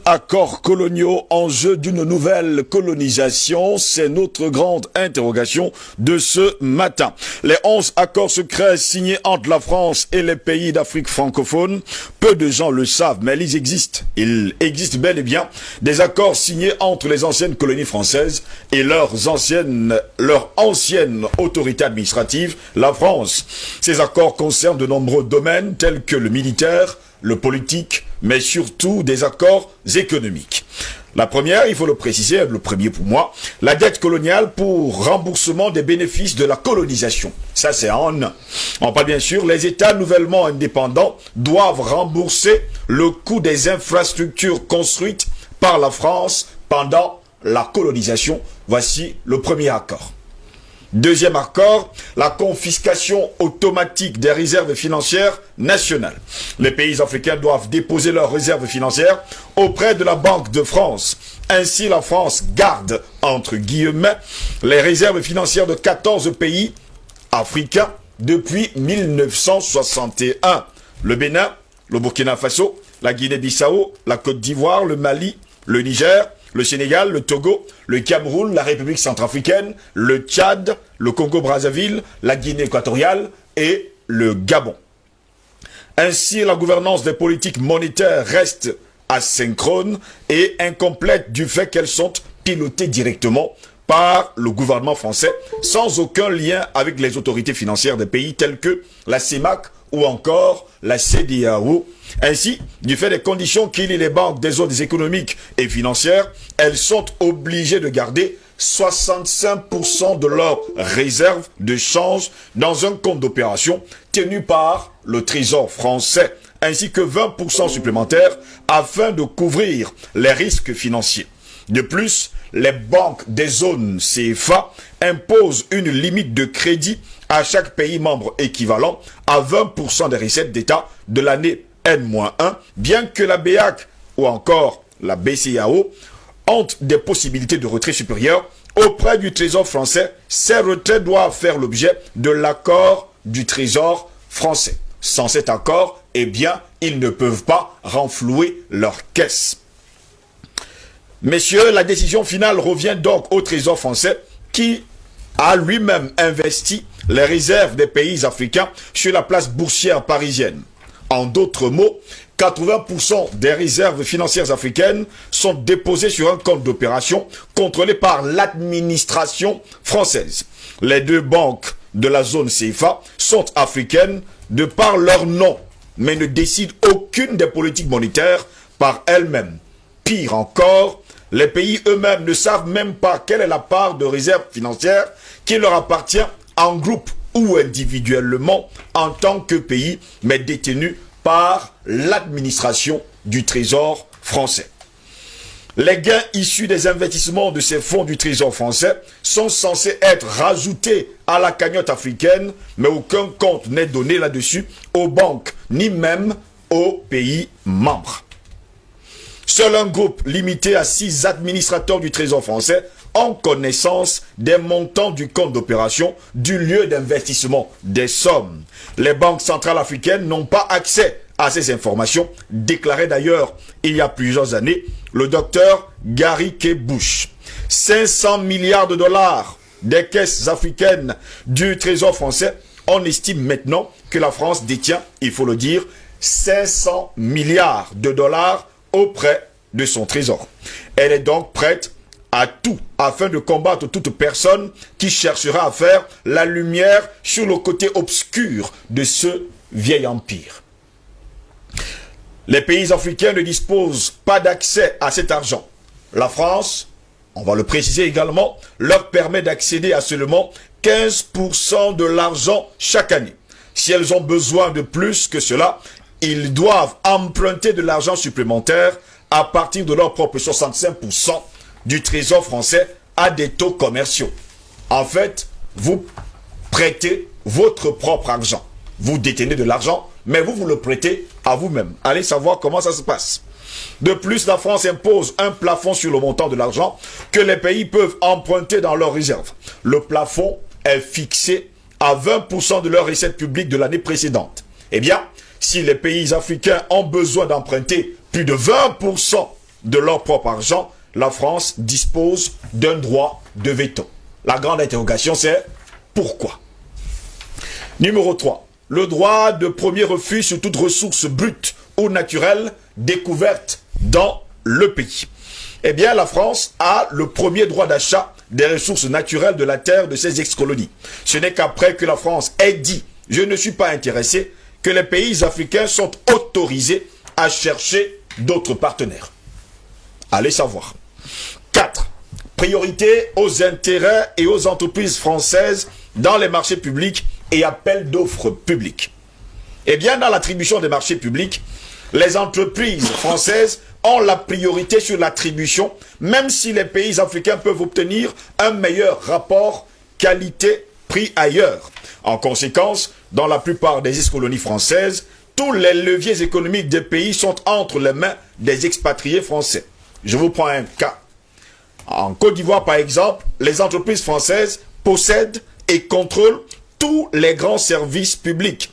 Accords coloniaux, enjeu d'une nouvelle colonisation, c'est notre grande interrogation de ce matin. Les 11 accords secrets signés entre la France et les pays d'Afrique francophone, peu de gens le savent, mais ils existent. Il existe bel et bien des accords signés entre les anciennes colonies françaises et leur ancienne autorité administrative, la France. Ces accords concernent de nombreux domaines tels que le militaire, le politique, mais surtout des accords économiques. La première, il faut le préciser, le premier pour moi, la dette coloniale pour remboursement des bénéfices de la colonisation. Ça, c'est en un. On parle bien sûr, les États nouvellement indépendants doivent rembourser le coût des infrastructures construites par la France pendant la colonisation. Voici le premier accord. Deuxième accord, la confiscation automatique des réserves financières nationales. Les pays africains doivent déposer leurs réserves financières auprès de la Banque de France. Ainsi, la France garde, entre guillemets, les réserves financières de 14 pays africains depuis 1961. Le Bénin, le Burkina Faso, la Guinée-Bissau, la Côte d'Ivoire, le Mali, le Niger, le Sénégal, le Togo, le Cameroun, la République centrafricaine, le Tchad, le Congo-Brazzaville, la Guinée équatoriale et le Gabon. Ainsi, la gouvernance des politiques monétaires reste asynchrone et incomplète du fait qu'elles sont pilotées directement par le gouvernement français sans aucun lien avec les autorités financières des pays tels que la CEMAC ou encore la CEDEAO. Ainsi, du fait des conditions qui lient les banques des zones économiques et financières, elles sont obligées de garder 65% de leurs réserves de change dans un compte d'opération tenu par le Trésor français, ainsi que 20% supplémentaires afin de couvrir les risques financiers. De plus, les banques des zones CFA imposent une limite de crédit à chaque pays membre équivalent à 20% des recettes d'État de l'année N-1, bien que la BEAC ou encore la BCEAO ont des possibilités de retrait supérieures auprès du Trésor français. Ces retraits doivent faire l'objet de l'accord du Trésor français. Sans cet accord, eh bien, ils ne peuvent pas renflouer leur caisse. Messieurs, la décision finale revient donc au Trésor français qui a lui-même investi les réserves des pays africains sur la place boursière parisienne. En d'autres mots, 80% des réserves financières africaines sont déposées sur un compte d'opération contrôlé par l'administration française. Les deux banques de la zone CFA sont africaines de par leur nom, mais ne décident aucune des politiques monétaires par elles-mêmes. Pire encore, les pays eux-mêmes ne savent même pas quelle est la part de réserves financières qui leur appartient en groupe ou individuellement en tant que pays, mais détenus par l'administration du Trésor français. Les gains issus des investissements de ces fonds du Trésor français sont censés être rajoutés à la cagnotte africaine, mais aucun compte n'est donné là-dessus aux banques, ni même aux pays membres. Seul un groupe limité à 6 administrateurs du Trésor français ont connaissance des montants du compte d'opération, du lieu d'investissement, des sommes. Les banques centrales africaines n'ont pas accès à ces informations, déclarait d'ailleurs il y a plusieurs années le docteur Gary K. Bush. 500 milliards de dollars des caisses africaines du Trésor français, on estime maintenant que la France détient, il faut le dire, 500 milliards de dollars auprès de son trésor. Elle est donc prête à tout afin de combattre toute personne qui cherchera à faire la lumière sur le côté obscur de ce vieil empire. Les pays africains ne disposent pas d'accès à cet argent. La France, on va le préciser également, leur permet d'accéder à seulement 15% de l'argent chaque année. Si elles ont besoin de plus que cela, ils doivent emprunter de l'argent supplémentaire à partir de leur propre 65% du Trésor français à des taux commerciaux. En fait, vous prêtez votre propre argent. Vous détenez de l'argent, mais vous le prêtez à vous-même. Allez savoir comment ça se passe. De plus, la France impose un plafond sur le montant de l'argent que les pays peuvent emprunter dans leurs réserves. Le plafond est fixé à 20% de leurs recettes publiques de l'année précédente. Eh bien, si les pays africains ont besoin d'emprunter plus de 20% de leur propre argent, la France dispose d'un droit de veto. La grande interrogation, c'est pourquoi? Numéro 3. Le droit de premier refus sur toute ressource brute ou naturelle découverte dans le pays. Eh bien, la France a le premier droit d'achat des ressources naturelles de la terre de ses ex-colonies. Ce n'est qu'après que la France ait dit « je ne suis pas intéressé » que les pays africains sont autorisés à chercher d'autres partenaires. Allez savoir. 4. Priorité aux intérêts et aux entreprises françaises dans les marchés publics et appels d'offres publics. Eh bien, dans l'attribution des marchés publics, les entreprises françaises ont la priorité sur l'attribution, même si les pays africains peuvent obtenir un meilleur rapport qualité-prix ailleurs. En conséquence, dans la plupart des ex-colonies françaises, tous les leviers économiques des pays sont entre les mains des expatriés français. Je vous prends un cas. En Côte d'Ivoire, par exemple, les entreprises françaises possèdent et contrôlent tous les grands services publics.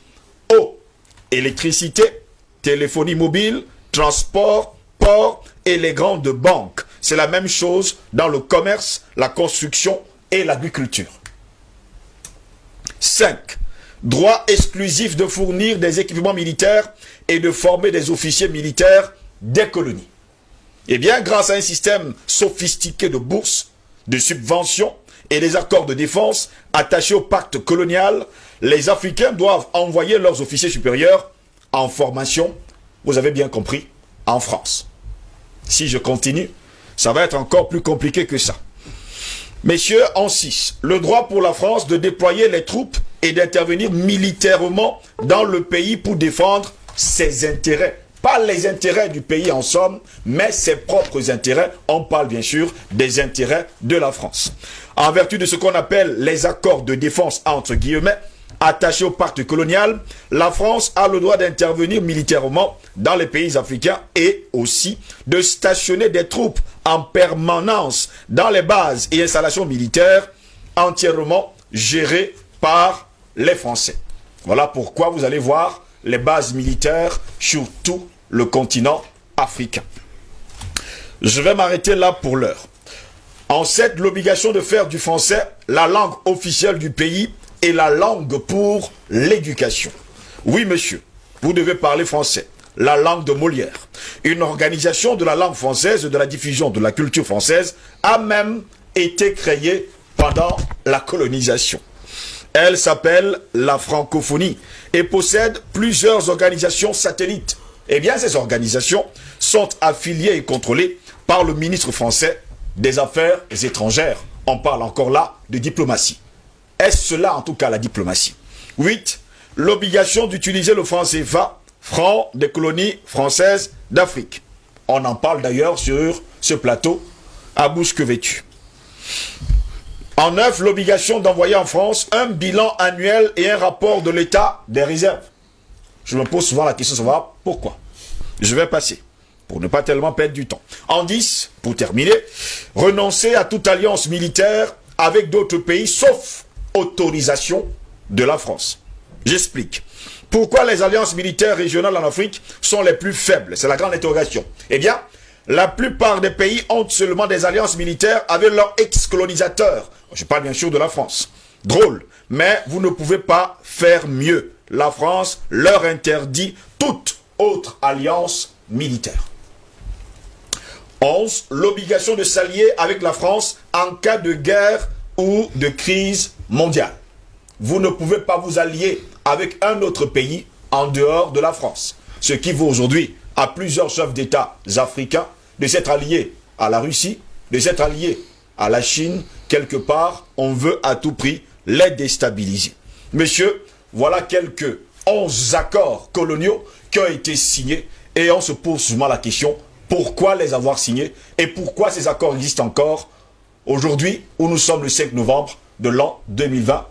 Eau, électricité, téléphonie mobile, transport, port et les grandes banques. C'est la même chose dans le commerce, la construction et l'agriculture. 5. Droit exclusif de fournir des équipements militaires et de former des officiers militaires des colonies. Eh bien, grâce à un système sophistiqué de bourses, de subventions et des accords de défense attachés au pacte colonial, les Africains doivent envoyer leurs officiers supérieurs en formation, vous avez bien compris, en France. Si je continue, ça va être encore plus compliqué que ça. Messieurs, en 6, le droit pour la France de déployer les troupes et d'intervenir militairement dans le pays pour défendre ses intérêts. Pas les intérêts du pays en somme, mais ses propres intérêts. On parle bien sûr des intérêts de la France. En vertu de ce qu'on appelle les accords de défense entre guillemets, attachés au pacte colonial, la France a le droit d'intervenir militairement dans les pays africains et aussi de stationner des troupes en permanence dans les bases et installations militaires entièrement gérées par les Français. Voilà pourquoi vous allez voir les bases militaires sur tout le continent africain. Je vais m'arrêter là pour l'heure. En 7, l'obligation de faire du français la langue officielle du pays et la langue pour l'éducation. Oui, monsieur, vous devez parler français, la langue de Molière. Une organisation de la langue française et de la diffusion de la culture française a même été créée pendant la colonisation. Elle s'appelle la francophonie et possède plusieurs organisations satellites. Eh bien, ces organisations sont affiliées et contrôlées par le ministre français des Affaires étrangères. On parle encore là de diplomatie. Est-ce cela en tout cas la diplomatie? 8. L'obligation d'utiliser le franc CFA, franc des colonies françaises d'Afrique. On en parle d'ailleurs sur ce plateau à bouche que vêtue. En 9, l'obligation d'envoyer en France un bilan annuel et un rapport de l'état des réserves. Je me pose souvent la question de savoir pourquoi. Je vais passer, pour ne pas tellement perdre du temps. En 10, pour terminer, renoncer à toute alliance militaire avec d'autres pays, sauf autorisation de la France. J'explique. Pourquoi les alliances militaires régionales en Afrique sont les plus faibles? C'est la grande interrogation. Eh bien, la plupart des pays ont seulement des alliances militaires avec leurs ex-colonisateurs. Je parle bien sûr de la France. Drôle, mais vous ne pouvez pas faire mieux. La France leur interdit toute autre alliance militaire. 11. L'obligation de s'allier avec la France en cas de guerre ou de crise mondiale. Vous ne pouvez pas vous allier avec un autre pays en dehors de la France. Ce qui vaut aujourd'hui à plusieurs chefs d'État africains de s'être alliés à la Russie, de s'être alliés à la Chine. Quelque part, on veut à tout prix les déstabiliser. Messieurs, voilà quelques 11 accords coloniaux qui ont été signés et on se pose souvent la question, pourquoi les avoir signés et pourquoi ces accords existent encore aujourd'hui où nous sommes le 5 novembre de l'an 2020